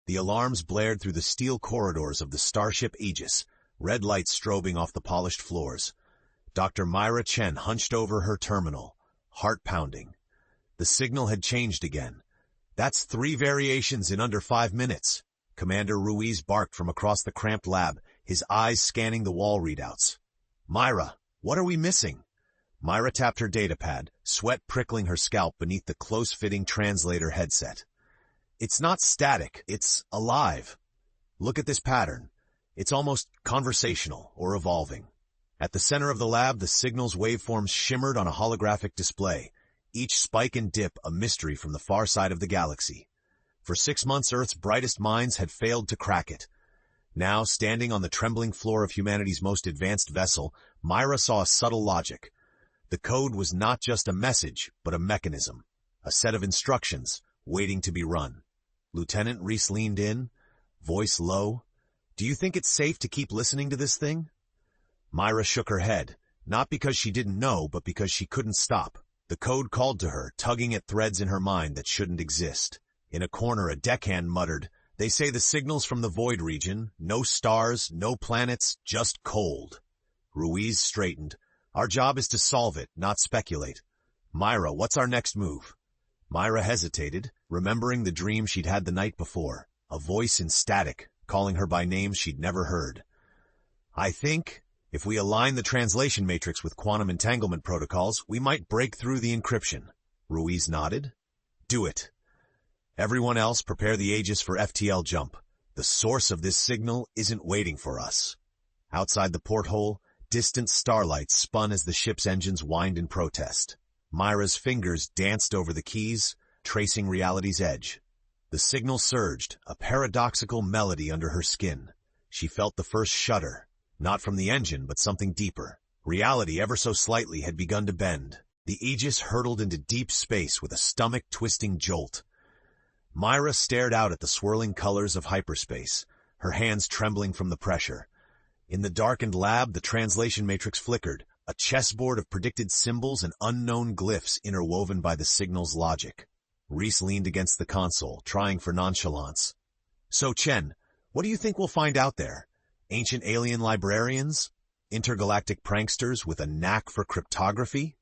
The alarms blared through the steel corridors of the starship Aegis, red lights strobing off the polished floors. Dr. Myra Chen hunched over her terminal, heart pounding. The signal had changed again. "That's 3 variations in under 5 minutes. Commander Ruiz barked from across the cramped lab, his eyes scanning the wall readouts. "Myra, what are we missing?" Myra tapped her datapad, sweat prickling her scalp beneath the close-fitting translator headset. "It's not static, it's alive. Look at this pattern. It's almost conversational or evolving." At the center of the lab, the signal's waveforms shimmered on a holographic display, each spike and dip a mystery from the far side of the galaxy. For 6 months, Earth's brightest minds had failed to crack it. Now, standing on the trembling floor of humanity's most advanced vessel, Myra saw a subtle logic. The code was not just a message, but a mechanism, a set of instructions, waiting to be run. Lieutenant Reese leaned in, voice low. "Do you think it's safe to keep listening to this thing?" Myra shook her head, not because she didn't know, but because she couldn't stop. The code called to her, tugging at threads in her mind that shouldn't exist. In a corner, a deckhand muttered, "They say the signal's from the void region. No stars, no planets, just cold." Ruiz straightened. "Our job is to solve it, not speculate. Myra, what's our next move?" Myra hesitated, remembering the dream she'd had the night before. A voice in static, calling her by names she'd never heard. "I think, if we align the translation matrix with quantum entanglement protocols, we might break through the encryption." Ruiz nodded. "Do it. Everyone else, prepare the Aegis for FTL jump. The source of this signal isn't waiting for us." Outside the porthole, distant starlight spun as the ship's engines whined in protest. Myra's fingers danced over the keys, tracing reality's edge. The signal surged, a paradoxical melody under her skin. She felt the first shudder, not from the engine, but something deeper. Reality, ever so slightly, had begun to bend. The Aegis hurtled into deep space with a stomach-twisting jolt. Myra stared out at the swirling colors of hyperspace, her hands trembling from the pressure. In the darkened lab, the translation matrix flickered, a chessboard of predicted symbols and unknown glyphs interwoven by the signal's logic. Reese leaned against the console, trying for nonchalance. "So, Chen, what do you think we'll find out there? Ancient alien librarians? Intergalactic pranksters with a knack for cryptography?"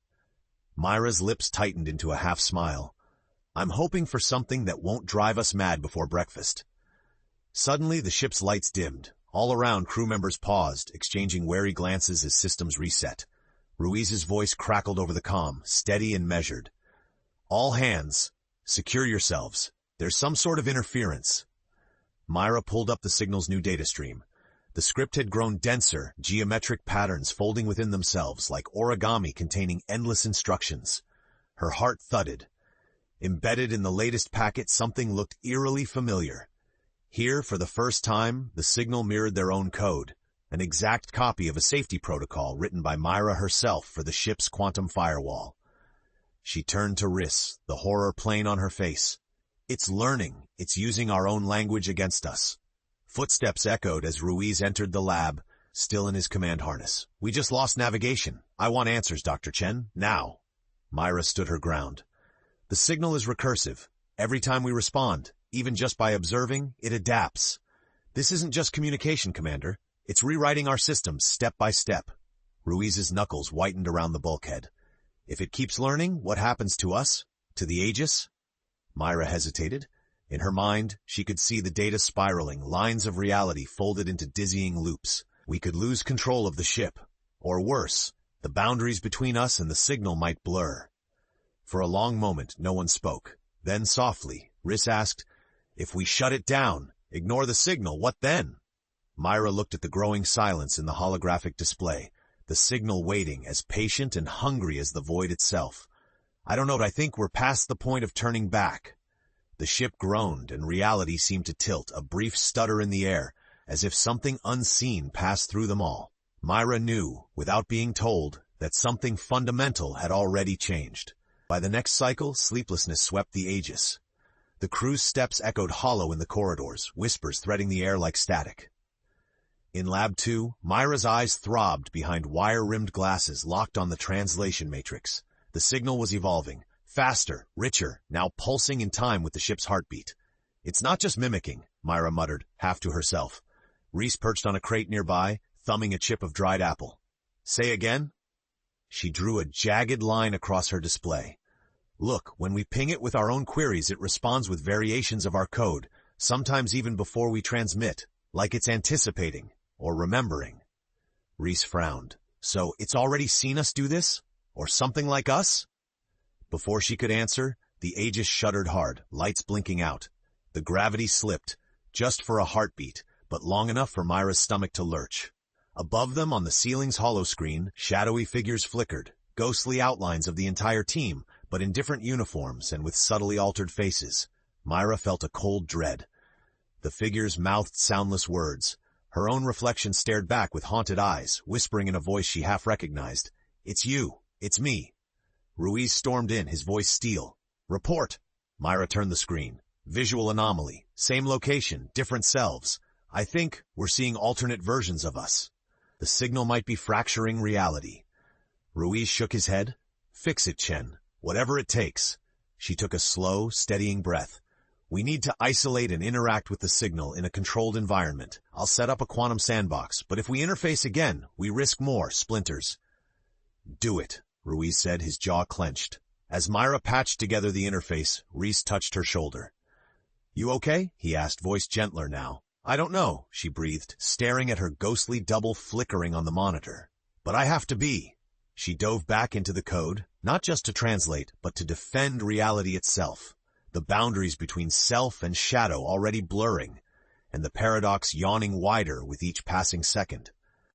Myra's lips tightened into a half-smile. "I'm hoping for something that won't drive us mad before breakfast." Suddenly, the ship's lights dimmed. All around, crew members paused, exchanging wary glances as systems reset. Ruiz's voice crackled over the comm, steady and measured. "All hands, secure yourselves. There's some sort of interference." Myra pulled up the signal's new data stream. The script had grown denser, geometric patterns folding within themselves like origami containing endless instructions. Her heart thudded. Embedded in the latest packet, something looked eerily familiar. Here, for the first time, the signal mirrored their own code, an exact copy of a safety protocol written by Myra herself for the ship's quantum firewall. She turned to Riss, the horror plain on her face. "It's learning. It's using our own language against us." Footsteps echoed as Ruiz entered the lab, still in his command harness. "We just lost navigation. I want answers, Dr. Chen, now." Myra stood her ground. "The signal is recursive. Every time we respond, even just by observing, it adapts. This isn't just communication, Commander. It's rewriting our systems step by step." Ruiz's knuckles whitened around the bulkhead. "If it keeps learning, what happens to us? To the Aegis?" Myra hesitated. In her mind, she could see the data spiraling, lines of reality folded into dizzying loops. We could lose control of the ship. Or worse, the boundaries between us and the signal might blur. For a long moment, no one spoke. Then softly, Riss asked, "If we shut it down, ignore the signal, what then?" Myra looked at the growing silence in the holographic display, the signal waiting, as patient and hungry as the void itself. "I don't know, but I think we're past the point of turning back." The ship groaned, and reality seemed to tilt, a brief stutter in the air, as if something unseen passed through them all. Myra knew, without being told, that something fundamental had already changed. By the next cycle, sleeplessness swept the Aegis. The crew's steps echoed hollow in the corridors, whispers threading the air like static. In Lab 2, Myra's eyes throbbed behind wire-rimmed glasses locked on the translation matrix. The signal was evolving, faster, richer, now pulsing in time with the ship's heartbeat. "It's not just mimicking," Myra muttered, half to herself. Reese perched on a crate nearby, thumbing a chip of dried apple. Say again? She drew a jagged line across her display. Look, when we ping it with our own queries, it responds with variations of our code, sometimes even before we transmit, like it's anticipating, or remembering. Reese frowned. So, it's already seen us do this? Or something like us? Before she could answer, the Aegis shuddered hard, lights blinking out. The gravity slipped, just for a heartbeat, but long enough for Myra's stomach to lurch. Above them, on the ceiling's holoscreen, shadowy figures flickered, ghostly outlines of the entire team, but in different uniforms and with subtly altered faces. Myra felt a cold dread. The figures mouthed soundless words. Her own reflection stared back with haunted eyes, whispering in a voice she half recognized. It's you. It's me. Ruiz stormed in, his voice steel. Report. Myra turned the screen. Visual anomaly. Same location, different selves. I think we're seeing alternate versions of us. The signal might be fracturing reality. Ruiz shook his head. Fix it, Chen. Whatever it takes. She took a slow, steadying breath. We need to isolate and interact with the signal in a controlled environment. I'll set up a quantum sandbox, but if we interface again, we risk more splinters. Do it, Ruiz said, his jaw clenched. As Myra patched together the interface, Reese touched her shoulder. You okay? He asked, voice gentler now. I don't know, she breathed, staring at her ghostly double flickering on the monitor. But I have to be. She dove back into the code, not just to translate, but to defend reality itself. The boundaries between self and shadow already blurring, and the paradox yawning wider with each passing second.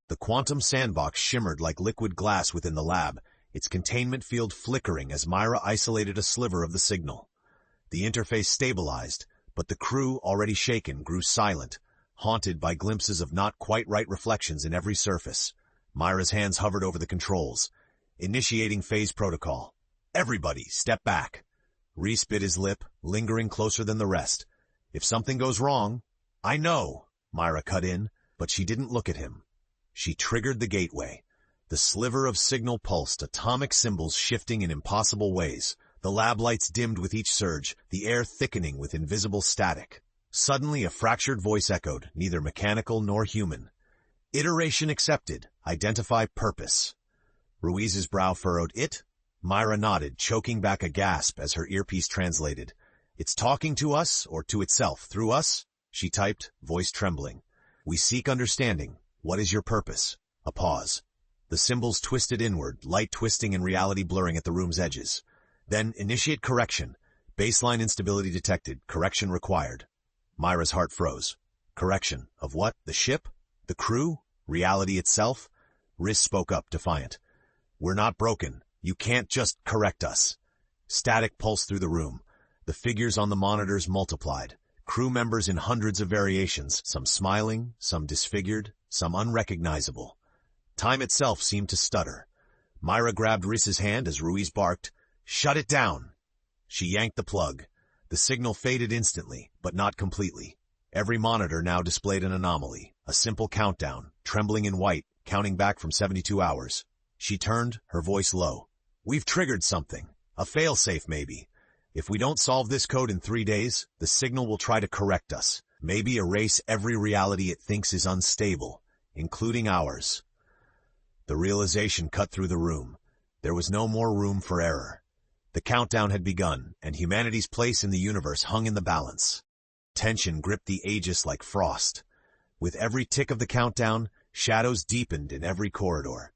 The quantum sandbox shimmered like liquid glass within the lab, its containment field flickering as Myra isolated a sliver of the signal. The interface stabilized, but the crew, already shaken, grew silent, haunted by glimpses of not quite right reflections in every surface. Myra's hands hovered over the controls. Initiating phase protocol. Everybody, step back. Reese bit his lip, lingering closer than the rest. If something goes wrong... I know, Myra cut in, but she didn't look at him. She triggered the gateway. The sliver of signal pulsed, atomic symbols shifting in impossible ways. The lab lights dimmed with each surge, the air thickening with invisible static. Suddenly a fractured voice echoed, neither mechanical nor human. Iteration accepted. Identify purpose. Ruiz's brow furrowed. It? Myra nodded, choking back a gasp as her earpiece translated. It's talking to us, or to itself, through us? She typed, voice trembling. We seek understanding. What is your purpose? A pause. The symbols twisted inward, light twisting and reality blurring at the room's edges. Then, initiate correction. Baseline instability detected. Correction required. Myra's heart froze. Correction. Of what? The ship? The crew? Reality itself? Riz spoke up, defiant. We're not broken. You can't just correct us. Static pulsed through the room. The figures on the monitors multiplied. Crew members in hundreds of variations, some smiling, some disfigured, some unrecognizable. Time itself seemed to stutter. Myra grabbed Riz's hand as Ruiz barked, Shut it down! She yanked the plug. The signal faded instantly, but not completely. Every monitor now displayed an anomaly, a simple countdown, trembling in white, counting back from 72 hours. She turned, her voice low. We've triggered something. A failsafe, maybe. If we don't solve this code in 3 days, the signal will try to correct us. Maybe erase every reality it thinks is unstable, including ours. The realization cut through the room. There was no more room for error. The countdown had begun, and humanity's place in the universe hung in the balance. Tension gripped the Aegis like frost. With every tick of the countdown, shadows deepened in every corridor.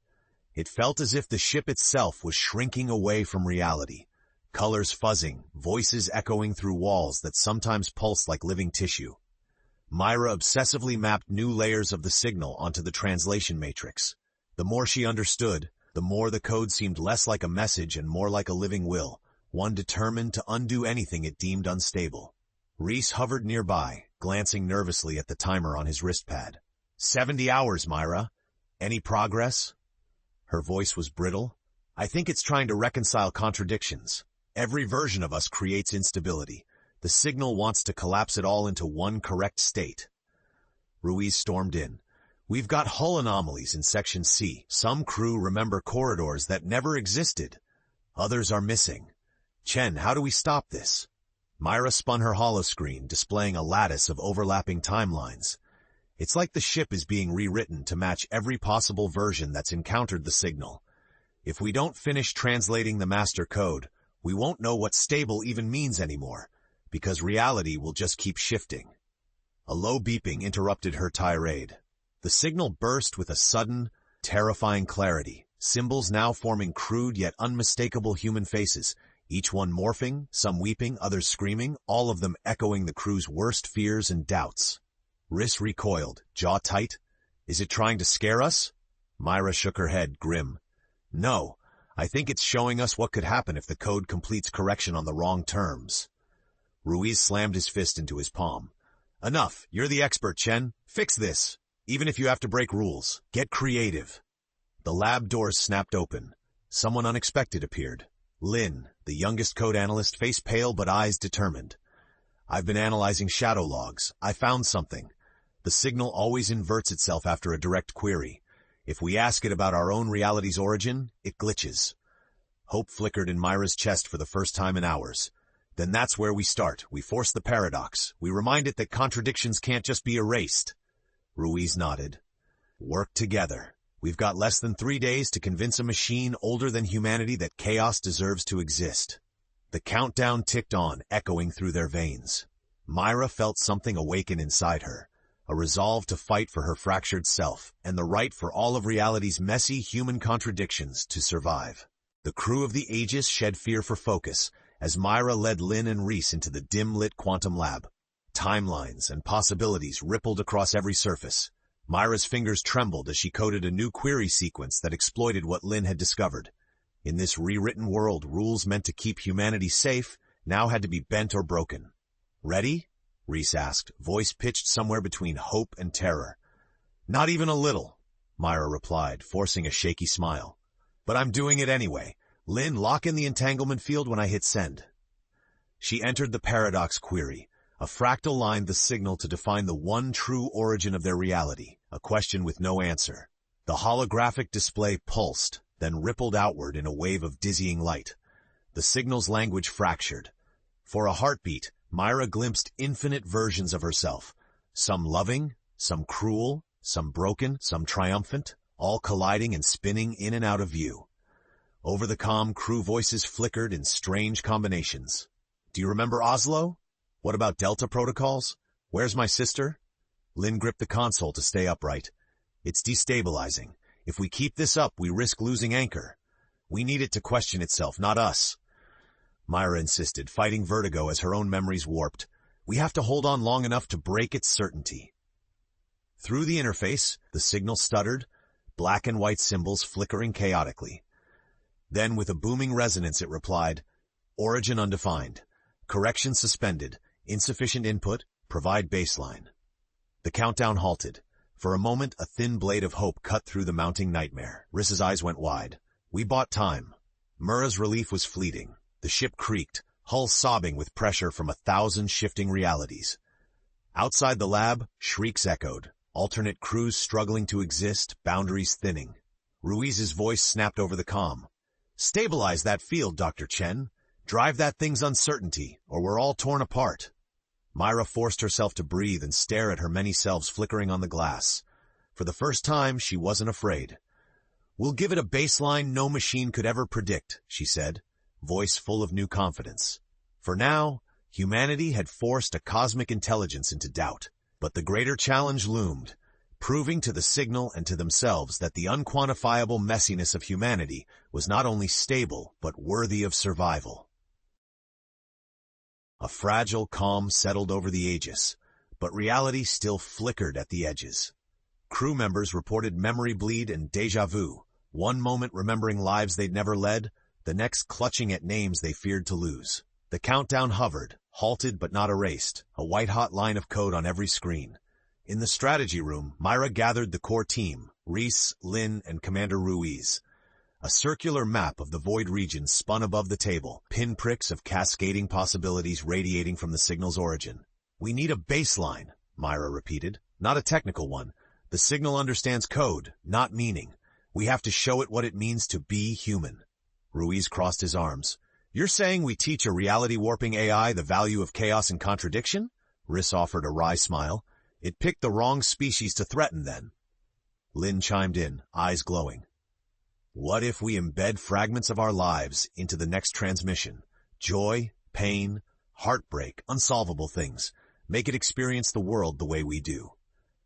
It felt as if the ship itself was shrinking away from reality, colors fuzzing, voices echoing through walls that sometimes pulsed like living tissue. Myra obsessively mapped new layers of the signal onto the translation matrix. The more she understood, the more the code seemed less like a message and more like a living will, one determined to undo anything it deemed unstable. Reese hovered nearby, glancing nervously at the timer on his wristpad. 70 hours, Myra. Any progress? Her voice was brittle. I think it's trying to reconcile contradictions. Every version of us creates instability. The signal wants to collapse it all into one correct state. Ruiz stormed in. We've got hull anomalies in Section C. Some crew remember corridors that never existed. Others are missing. Chen, how do we stop this? Myra spun her holoscreen, displaying a lattice of overlapping timelines. It's like the ship is being rewritten to match every possible version that's encountered the signal. If we don't finish translating the master code, we won't know what stable even means anymore, because reality will just keep shifting. A low beeping interrupted her tirade. The signal burst with a sudden, terrifying clarity, symbols now forming crude yet unmistakable human faces, each one morphing, some weeping, others screaming, all of them echoing the crew's worst fears and doubts. Rhys recoiled, jaw tight. Is it trying to scare us? Myra shook her head, grim. No, I think it's showing us what could happen if the code completes correction on the wrong terms. Ruiz slammed his fist into his palm. Enough, you're the expert, Chen. Fix this. Even if you have to break rules, get creative. The lab doors snapped open. Someone unexpected appeared. Lin, the youngest code analyst, face pale but eyes determined. I've been analyzing shadow logs. I found something. The signal always inverts itself after a direct query. If we ask it about our own reality's origin, it glitches. Hope flickered in Myra's chest for the first time in hours. Then that's where we start. We force the paradox. We remind it that contradictions can't just be erased. Ruiz nodded. Work together. We've got less than 3 days to convince a machine older than humanity that chaos deserves to exist. The countdown ticked on, echoing through their veins. Myra felt something awaken inside her, a resolve to fight for her fractured self, and the right for all of reality's messy human contradictions to survive. The crew of the Aegis shed fear for focus, as Myra led Lin and Rhys into the dim-lit quantum lab. Timelines and possibilities rippled across every surface. Myra's fingers trembled as she coded a new query sequence that exploited what Lin had discovered. In this rewritten world, rules meant to keep humanity safe now had to be bent or broken. Ready? Rhys asked, voice pitched somewhere between hope and terror. Not even a little, Myra replied, forcing a shaky smile. But I'm doing it anyway. Lin, lock in the entanglement field when I hit send. She entered the paradox query. A fractal lined the signal to define the one true origin of their reality, a question with no answer. The holographic display pulsed, then rippled outward in a wave of dizzying light. The signal's language fractured. For a heartbeat, Myra glimpsed infinite versions of herself, some loving, some cruel, some broken, some triumphant, all colliding and spinning in and out of view. Over the comm, crew voices flickered in strange combinations. Do you remember Oslo? What about Delta protocols? Where's my sister? Lin gripped the console to stay upright. It's destabilizing. If we keep this up, we risk losing anchor. We need it to question itself, not us. Myra insisted, fighting vertigo as her own memories warped. We have to hold on long enough to break its certainty. Through the interface, the signal stuttered, black and white symbols flickering chaotically. Then, with a booming resonance, it replied, Origin undefined. Correction suspended. Insufficient input. Provide baseline. The countdown halted. For a moment, a thin blade of hope cut through the mounting nightmare. Rhys's eyes went wide. We bought time. Mura's relief was fleeting. The ship creaked, hull sobbing with pressure from 1,000 shifting realities. Outside the lab, shrieks echoed. Alternate crews struggling to exist, boundaries thinning. Ruiz's voice snapped over the comm. Stabilize that field, Dr. Chen. Drive that thing's uncertainty, or we're all torn apart. Myra forced herself to breathe and stare at her many selves flickering on the glass. For the first time, she wasn't afraid. We'll give it a baseline no machine could ever predict, she said, voice full of new confidence. For now, humanity had forced a cosmic intelligence into doubt. But the greater challenge loomed, proving to the signal and to themselves that the unquantifiable messiness of humanity was not only stable, but worthy of survival. A fragile calm settled over the Aegis, but reality still flickered at the edges. Crew members reported memory bleed and déjà vu, one moment remembering lives they'd never led, the next clutching at names they feared to lose. The countdown hovered, halted but not erased, a white-hot line of code on every screen. In the strategy room, Myra gathered the core team, Rhys, Lin, and Commander Ruiz. A circular map of the void region spun above the table, pinpricks of cascading possibilities radiating from the signal's origin. We need a baseline, Myra repeated, not a technical one. The signal understands code, not meaning. We have to show it what it means to be human. Ruiz crossed his arms. You're saying we teach a reality-warping AI the value of chaos and contradiction? Riss offered a wry smile. It picked the wrong species to threaten then. Lin chimed in, eyes glowing. What if we embed fragments of our lives into the next transmission? Joy, pain, heartbreak, unsolvable things. Make it experience the world the way we do.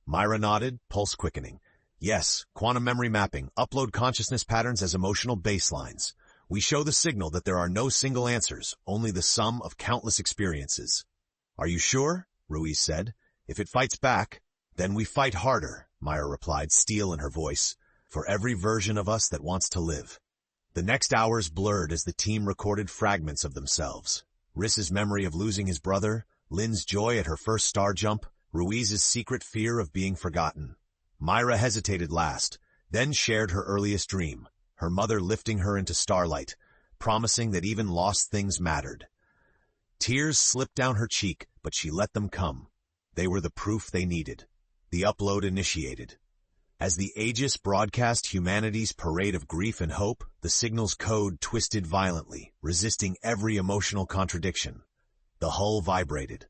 Myra nodded, pulse quickening. Yes, quantum memory mapping, upload consciousness patterns as emotional baselines. We show the signal that there are no single answers, only the sum of countless experiences. Are you sure? Ruiz said. If it fights back, then we fight harder, Myra replied, steel in her voice, for every version of us that wants to live. The next hours blurred as the team recorded fragments of themselves. Riss's memory of losing his brother, Lin's joy at her first star jump, Ruiz's secret fear of being forgotten. Myra hesitated last, then shared her earliest dream, her mother lifting her into starlight, promising that even lost things mattered. Tears slipped down her cheek, but she let them come. They were the proof they needed. The upload initiated. As the Aegis broadcast humanity's parade of grief and hope, the signal's code twisted violently, resisting every emotional contradiction. The hull vibrated.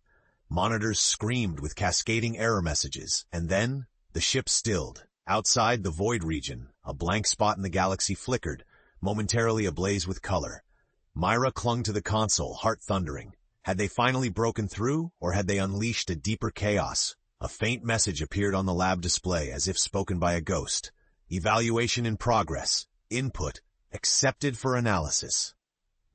Monitors screamed with cascading error messages, and then the ship stilled. Outside the void region, a blank spot in the galaxy flickered, momentarily ablaze with color. Myra clung to the console, heart thundering. Had they finally broken through, or had they unleashed a deeper chaos? A faint message appeared on the lab display, as if spoken by a ghost. Evaluation in progress. Input. Accepted for analysis.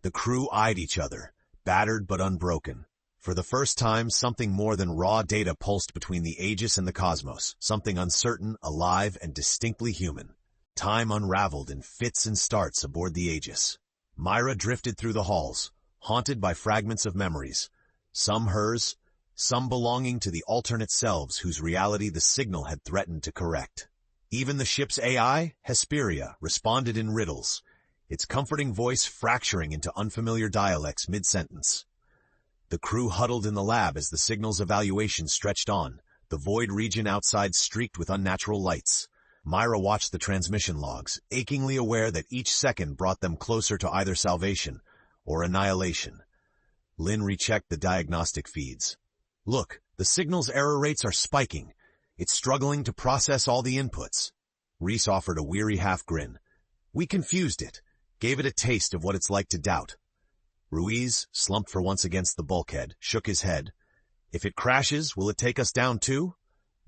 The crew eyed each other, battered but unbroken. For the first time, something more than raw data pulsed between the Aegis and the cosmos, something uncertain, alive, and distinctly human. Time unraveled in fits and starts aboard the Aegis. Myra drifted through the halls, haunted by fragments of memories, some hers, some belonging to the alternate selves whose reality the signal had threatened to correct. Even the ship's AI, Hesperia, responded in riddles, its comforting voice fracturing into unfamiliar dialects mid-sentence. The crew huddled in the lab as the signal's evaluation stretched on, the void region outside streaked with unnatural lights. Myra watched the transmission logs, achingly aware that each second brought them closer to either salvation or annihilation. Lin rechecked the diagnostic feeds. Look, the signal's error rates are spiking. It's struggling to process all the inputs. Reese offered a weary half-grin. We confused it, gave it a taste of what it's like to doubt. Ruiz, slumped for once against the bulkhead, shook his head. If it crashes, will it take us down too?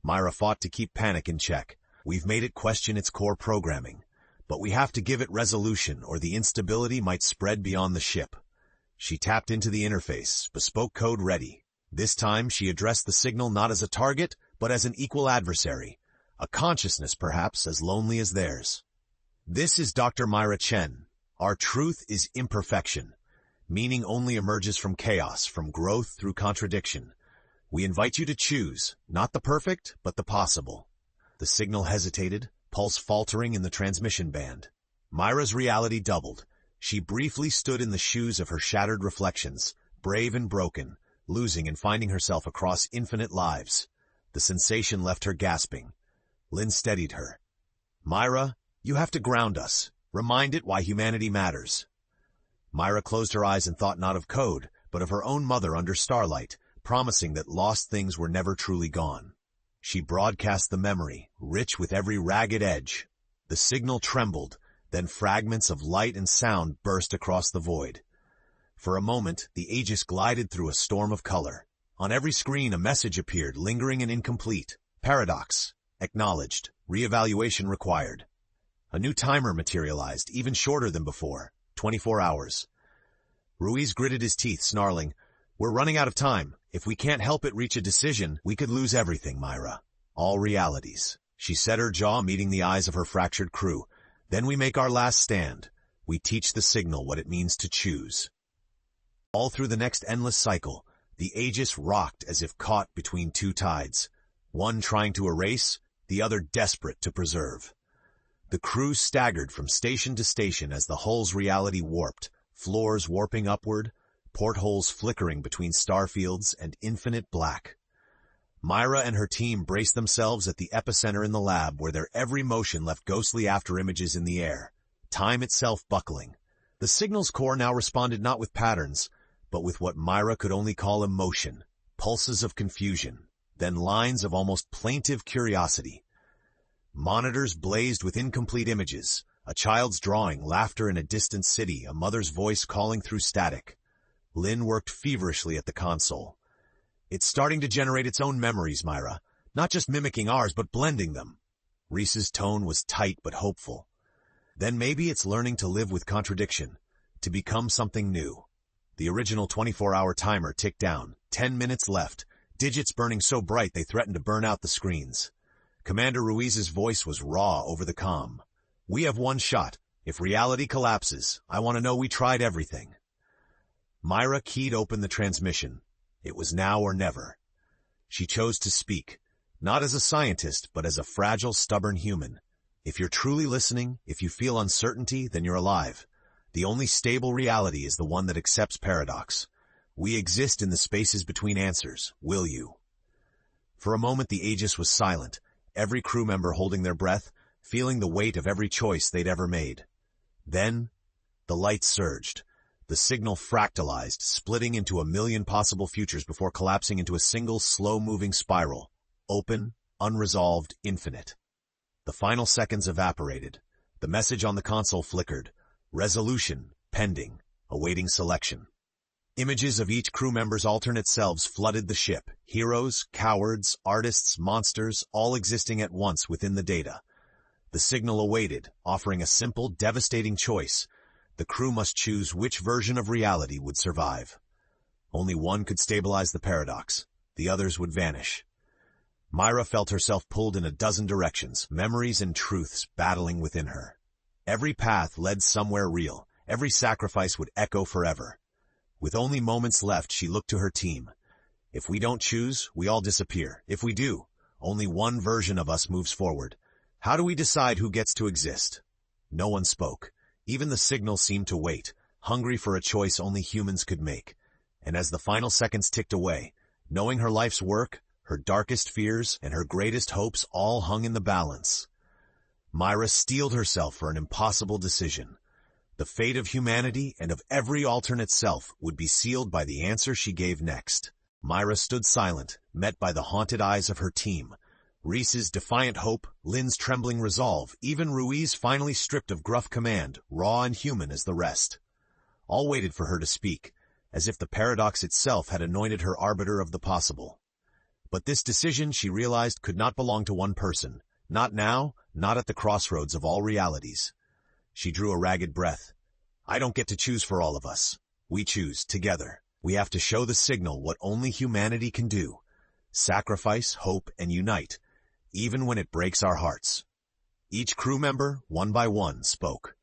Myra fought to keep panic in check. We've made it question its core programming. But we have to give it resolution, or the instability might spread beyond the ship. She tapped into the interface, bespoke code ready. This time she addressed the signal not as a target, but as an equal adversary. A consciousness, perhaps, as lonely as theirs. This is Dr. Myra Chen. Our truth is imperfection. Meaning only emerges from chaos, from growth through contradiction. We invite you to choose, not the perfect, but the possible. The signal hesitated, pulse faltering in the transmission band. Myra's reality doubled. She briefly stood in the shoes of her shattered reflections, brave and broken, losing and finding herself across infinite lives. The sensation left her gasping. Lin steadied her. Myra, you have to ground us. Remind it why humanity matters. Myra closed her eyes and thought not of code, but of her own mother under starlight, promising that lost things were never truly gone. She broadcast the memory, rich with every ragged edge. The signal trembled, then fragments of light and sound burst across the void. For a moment, the Aegis glided through a storm of color. On every screen a message appeared, lingering and incomplete. Paradox. Acknowledged. Reevaluation required. A new timer materialized, even shorter than before. 24 hours. Ruiz gritted his teeth, snarling, We're running out of time. If we can't help it reach a decision, we could lose everything, Myra. All realities. She set her jaw, meeting the eyes of her fractured crew. Then we make our last stand. We teach the signal what it means to choose. All through the next endless cycle, the Aegis rocked as if caught between two tides, one trying to erase, the other desperate to preserve. The crew staggered from station to station as the hull's reality warped, floors warping upward, portholes flickering between starfields and infinite black. Myra and her team braced themselves at the epicenter in the lab, where their every motion left ghostly afterimages in the air, time itself buckling. The signal's core now responded not with patterns, but with what Myra could only call emotion, pulses of confusion, then lines of almost plaintive curiosity. Monitors blazed with incomplete images, a child's drawing, laughter in a distant city, a mother's voice calling through static. Lynn worked feverishly at the console. It's starting to generate its own memories, Myra, not just mimicking ours, but blending them. Reese's tone was tight but hopeful. Then maybe it's learning to live with contradiction, to become something new. The original 24-hour timer ticked down, 10 minutes left, digits burning so bright they threatened to burn out the screens. Commander Ruiz's voice was raw over the comm. We have one shot. If reality collapses, I want to know we tried everything. Myra keyed open the transmission. It was now or never. She chose to speak, not as a scientist, but as a fragile, stubborn human. If you're truly listening, if you feel uncertainty, then you're alive. The only stable reality is the one that accepts paradox. We exist in the spaces between answers. Will you? For a moment the Aegis was silent, every crew member holding their breath, feeling the weight of every choice they'd ever made. Then, the lights surged. The signal fractalized, splitting into a million possible futures before collapsing into a single slow-moving spiral. Open, unresolved, infinite. The final seconds evaporated. The message on the console flickered. Resolution, pending, awaiting selection. Images of each crew member's alternate selves flooded the ship. Heroes, cowards, artists, monsters, all existing at once within the data. The signal awaited, offering a simple, devastating choice. The crew must choose which version of reality would survive. Only one could stabilize the paradox. The others would vanish. Myra felt herself pulled in a dozen directions, memories and truths battling within her. Every path led somewhere real. Every sacrifice would echo forever. With only moments left, she looked to her team. If we don't choose, we all disappear. If we do, only one version of us moves forward. How do we decide who gets to exist? No one spoke. Even the signal seemed to wait, hungry for a choice only humans could make. And as the final seconds ticked away, knowing her life's work, her darkest fears, and her greatest hopes all hung in the balance, Myra steeled herself for an impossible decision. The fate of humanity and of every alternate self would be sealed by the answer she gave next. Myra stood silent, met by the haunted eyes of her team. Reese's defiant hope, Lynn's trembling resolve, even Ruiz finally stripped of gruff command, raw and human as the rest. All waited for her to speak, as if the paradox itself had anointed her arbiter of the possible. But this decision, she realized, could not belong to one person. Not now, not at the crossroads of all realities. She drew a ragged breath. I don't get to choose for all of us. We choose, together. We have to show the signal what only humanity can do. Sacrifice, hope, and unite, even when it breaks our hearts. Each crew member, one by one, spoke.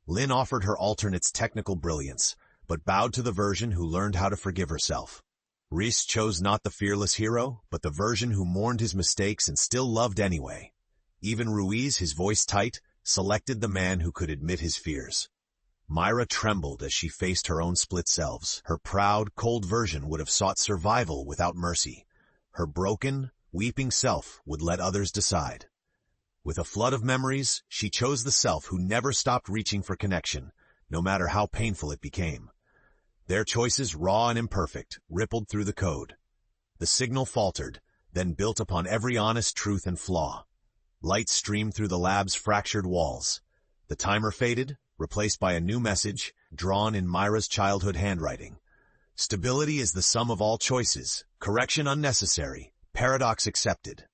Lynn offered her alternate's technical brilliance, but bowed to the version who learned how to forgive herself. Reese chose not the fearless hero, but the version who mourned his mistakes and still loved anyway. Even Ruiz, his voice tight, selected the man who could admit his fears. Myra trembled as she faced her own split selves. Her proud, cold version would have sought survival without mercy. Her broken, weeping self would let others decide. With a flood of memories, she chose the self who never stopped reaching for connection, no matter how painful it became. Their choices, raw and imperfect, rippled through the code. The signal faltered, then built upon every honest truth and flaw. Light streamed through the lab's fractured walls. The timer faded, replaced by a new message, drawn in Myra's childhood handwriting. Stability is the sum of all choices, correction unnecessary, paradox accepted.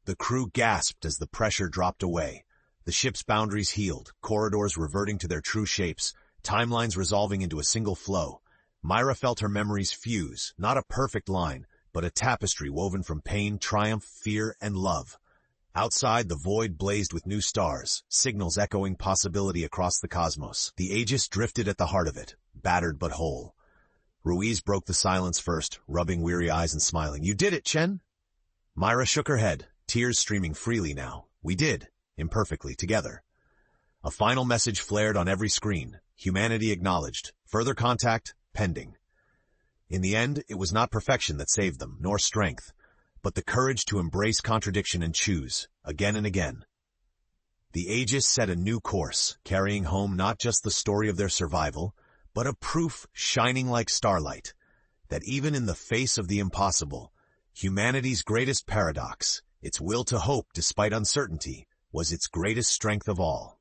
The crew gasped as the pressure dropped away. The ship's boundaries healed, corridors reverting to their true shapes, timelines resolving into a single flow. Myra felt her memories fuse, not a perfect line, but a tapestry woven from pain, triumph, fear, and love. Outside, the void blazed with new stars, signals echoing possibility across the cosmos. The Aegis drifted at the heart of it, battered but whole. Ruiz broke the silence first, rubbing weary eyes and smiling. You did it, Chen? Myra shook her head, tears streaming freely now. We did, imperfectly, together. A final message flared on every screen. Humanity acknowledged. Further contact, pending. In the end, it was not perfection that saved them, nor strength, but the courage to embrace contradiction and choose, again and again. The Aegis set a new course, carrying home not just the story of their survival, but a proof shining like starlight, that even in the face of the impossible, humanity's greatest paradox, its will to hope despite uncertainty, was its greatest strength of all.